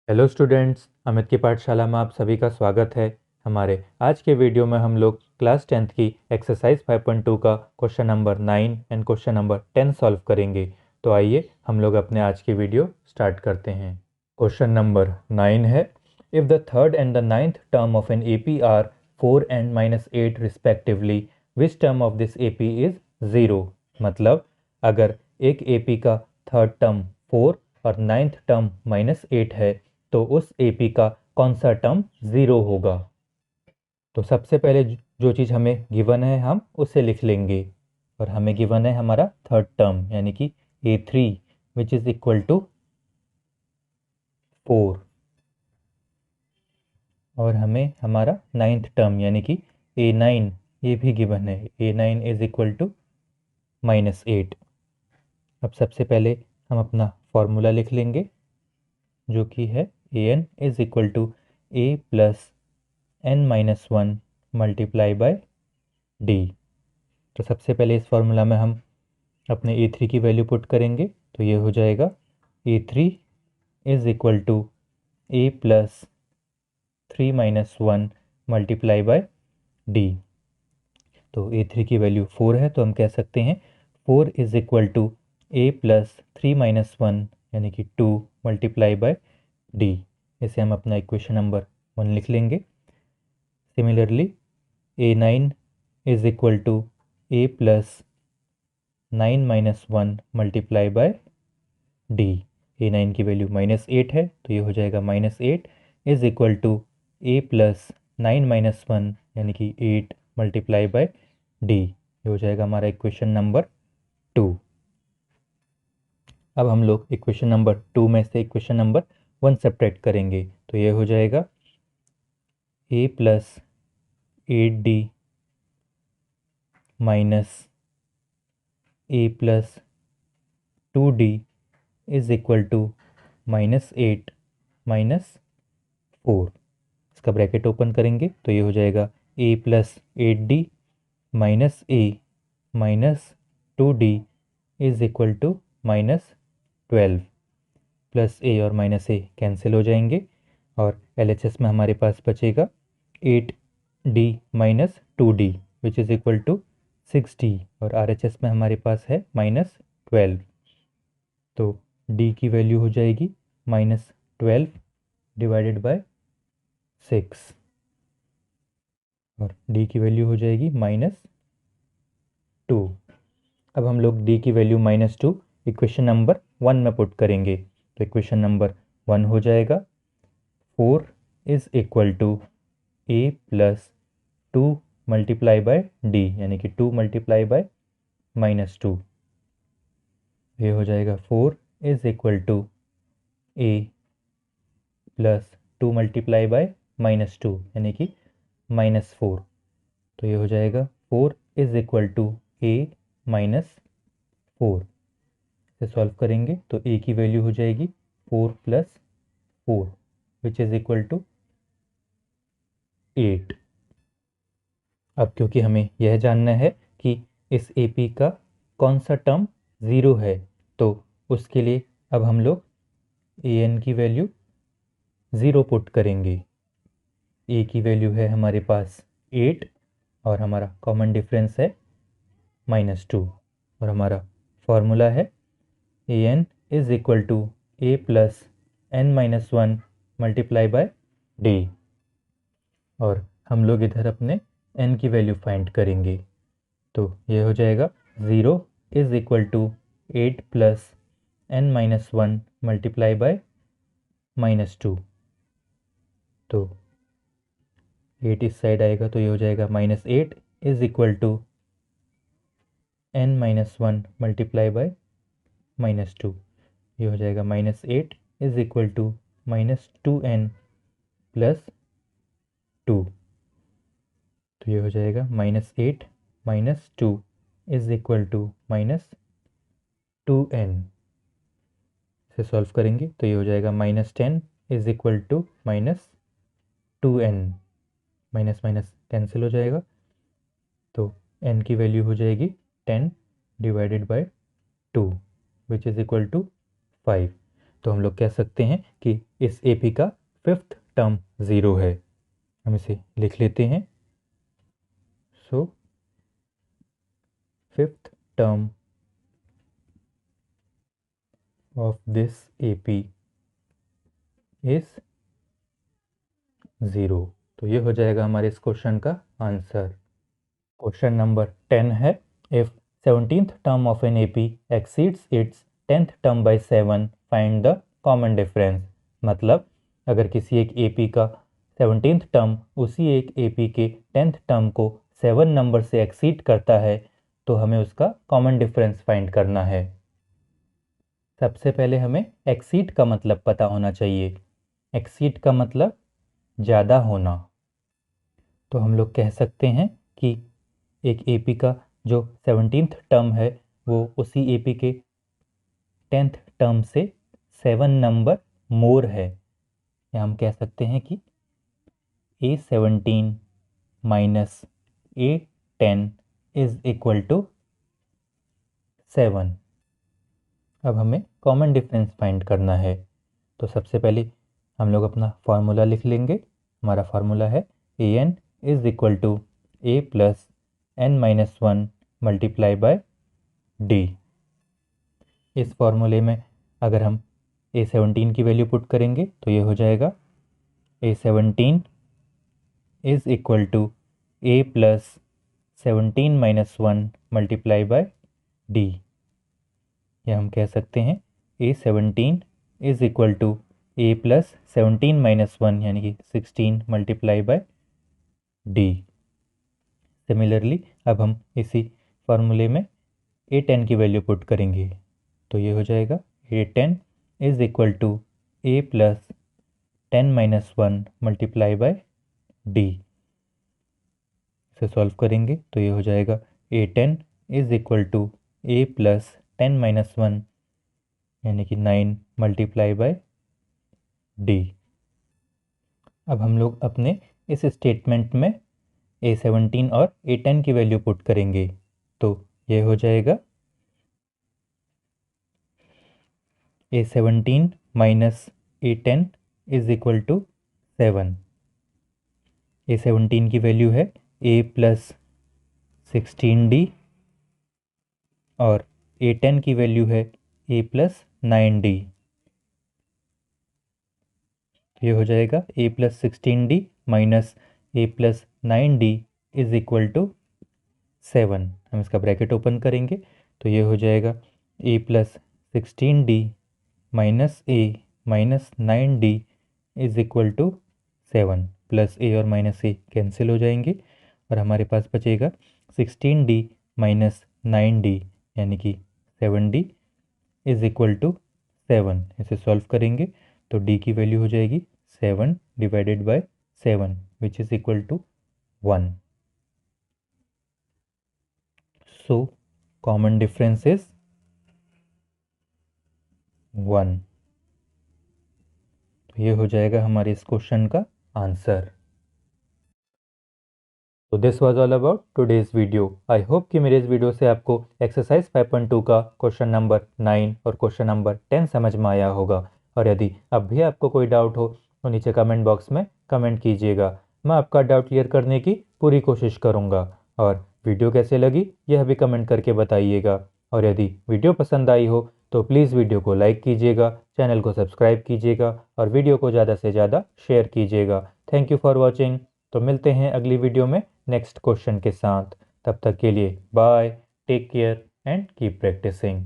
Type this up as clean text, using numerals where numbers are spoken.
Hello students, Amit की पाठशाला में आप सभी का स्वागत है। हमारे आज के वीडियो में हम लोग क्लास 10th की एक्सरसाइज 5.2 का question number 9 and question number 10 solve करेंगे। तो आइए हम लोग अपने आज की वीडियो स्टार्ट करते हैं। क्वेश्चन नंबर 9 है, if the third and the ninth term of an AP are 4 and -8 respectively, which term of this AP is 0। मतलब अगर एक एपी का थर्ड टर्म 4 और नाइन्थ टर्म -8 है तो उस एपी का कौन सा टर्म 0 होगा। तो सबसे पहले जो चीज़ हमें गिवन है हम उसे लिख लेंगे। और हमें गिवन है हमारा थर्ड टर्म यानी कि A3 which is equal to 4, और हमें हमारा नाइन्थ टर्म यानी कि A9 ये भी गिवन है। A9 is equal to -8। अब सबसे पहले हम अपना फॉर्मूला लिख लेंगे जो कि है an is equal to a plus n-1 multiply by d। तो सबसे पहले इस फॉर्मूला में हम अपने a3 की वैल्यू पुट करेंगे तो ये हो जाएगा a3 is equal to a plus 3-1 multiply by d। तो a3 की वैल्यू 4 है तो हम कह सकते हैं 4 is equal to a plus 3-1 यानी कि 2 मल्टीप्लाई बाय d। इसे हम अपना इक्वेशन नंबर 1 लिख लेंगे। Similarly a9 is equal to a plus 9-1 multiply by d। a9 की वैल्यू -8 है तो ये हो जाएगा -8 is equal to a plus 9-1 यानी कि 8 मल्टीप्लाई बाय d। ये हो जाएगा हमारा इक्वेशन नंबर 2। अब हम लोग इक्वेशन नंबर 2 में से इक्वेशन नंबर 1 सब्ट्रैक्ट करेंगे तो ये हो जाएगा a plus 8d minus a plus 2d is equal to -8 -4। इसका ब्रैकेट ओपन करेंगे तो ये हो जाएगा a plus 8d minus a minus 2d is equal to -12। Plus a और माइनस a कैंसिल हो जाएंगे और LHS में हमारे पास बचेगा 8d minus 2d which is equal to 6d, और RHS में हमारे पास है -12। तो d की वैल्यू हो जाएगी -12 डिवाइडेड बाय 6, और d की वैल्यू हो जाएगी -2। अब हम लोग d की वैल्यू -2 इक्वेशन नंबर 1 में पुट करेंगे तो इक्वेशन नंबर 1 हो जाएगा 4 is equal to a plus 2 multiply by d यानी कि 2 मल्टीप्लाई बाय -2। ये हो जाएगा 4 is equal to a plus 2 multiply by -2 यानी कि -4। तो ये हो जाएगा 4 इज इक्वल टू a -4। इसे सॉल्व करेंगे तो a की वैल्यू हो जाएगी 4 plus 4 which is equal to 8। अब क्योंकि हमें यह जानना है कि इस AP का कौन सा टर्म 0 है तो उसके लिए अब हम लोग an की वैल्यू 0 पुट करेंगे। a की वैल्यू है हमारे पास 8 और हमारा कॉमन डिफरेंस है -2, और हमारा फॉर्मूला है an is equal to a plus n-1 multiply by d। और हम लोग इधर अपने n की वैल्यू फाइंड करेंगे तो ये हो जाएगा 0 is equal to 8 plus n-1 multiply by -2। तो 8 इस साइड आएगा तो ये हो जाएगा -8 is equal to n-1 multiply by -2। ये हो जाएगा -8 is equal to -2n plus 2। तो ये हो जाएगा -8 -2 इज इक्वल टू -2n। इसे सॉल्व करेंगे तो ये हो जाएगा -10 is equal to -2n। Minus minus cancel हो जाएगा तो n की वैल्यू हो जाएगी 10 divided by 2 which is equal to 5। तो हम लोग कह सकते हैं कि इस AP का फिफ्थ टर्म 0 है। हम इसे लिख लेते हैं। So fifth term of this AP is 0। तो ये हो जाएगा हमारे इस क्वेश्चन का आंसर। क्वेश्चन नंबर 10 है, if 17th term of an AP exceeds its 10th term by 7 find the common difference. मतलब अगर किसी एक AP का 17th टर्म उसी एक AP के 10th टर्म को 7 नंबर से एक्सीड करता है तो हमें उसका कॉमन डिफरेंस फाइंड करना है। सबसे पहले हमें एक्सीड का मतलब पता होना चाहिए। एक्सीड का मतलब ज़्यादा होना। तो हम लोग कह सकते हैं कि एक AP का जो 17th टर्म है वो उसी AP के 10th टर्म से 7 नंबर मोर है, या हम कह सकते हैं कि A17 minus A10 is equal to 7। अब हमें कॉमन डिफरेंस फाइंड करना है। तो सबसे पहले हम लोग अपना फार्मूला लिख लेंगे। हमारा फार्मूला है AN is equal to A plus n-1 multiply by D। इस फार्मूले में अगर हम A17 की वैल्यू पुट करेंगे तो ये हो जाएगा A17 is equal to A plus 17-1 multiply by D। या हम कह सकते हैं A17 is equal to A plus 17-1 यानी कि 16 मल्टीप्लाई बाय D। सिमिलरली अब हम इसी फार्मूले में A10 की वैल्यू पुट करेंगे तो ये हो जाएगा A10 is equal to A plus 10-1 multiply by D। इसे सॉल्व करेंगे तो ये हो जाएगा A10 is equal to A plus 10-1 यानी कि 9 मल्टीप्लाई बाय D। अब हम लोग अपने इस स्टेटमेंट में A17 और A10 की वैल्यू पुट करेंगे तो ये हो जाएगा A17 minus A10 is equal to 7। A17 की वैल्यू है A प्लस 16D और A10 की वैल्यू है A प्लस 9D। ये हो जाएगा A plus 16D minus A plus 9D is equal to 7। हम इसका ब्रैकेट ओपन करेंगे तो ये हो जाएगा A plus 16D minus A minus 9D is equal to 7। Plus A और माइनस A कैंसिल हो जाएंगे और हमारे पास बचेगा 16D माइनस 9D यानी कि 7D इज इक्वल टू 7। इसे सॉल्व करेंगे तो D की वैल्यू हो जाएगी 7 divided by 7 which is equal to 1। So common difference is 1। तो ये हो जाएगा हमारे इस क्वेश्चन का आंसर। तो this was all about today's video. I hope कि मेरे इस वीडियो से आपको एक्सरसाइज 5.2 का क्वेश्चन नंबर 9 और क्वेश्चन नंबर 10 समझ में आया होगा। और यदि अब भी आपको कोई डाउट हो तो नीचे कमेंट बॉक्स में कमेंट कीजिएगा। मैं आपका डाउट क्लियर करने की पूरी कोशिश करूँगा। और वीडियो कैसे लगी यह भी कमेंट करके बताइएगा। और यदि वीडियो पसंद आई हो तो प्लीज़ वीडियो को लाइक कीजिएगा, चैनल को सब्सक्राइब कीजिएगा और वीडियो को ज़्यादा से ज़्यादा शेयर कीजिएगा। Thank you for watching. तो मिलते हैं अगली वीडियो में नेक्स्ट क्वेश्चन के साथ। तब तक के लिए bye, take care and keep practising.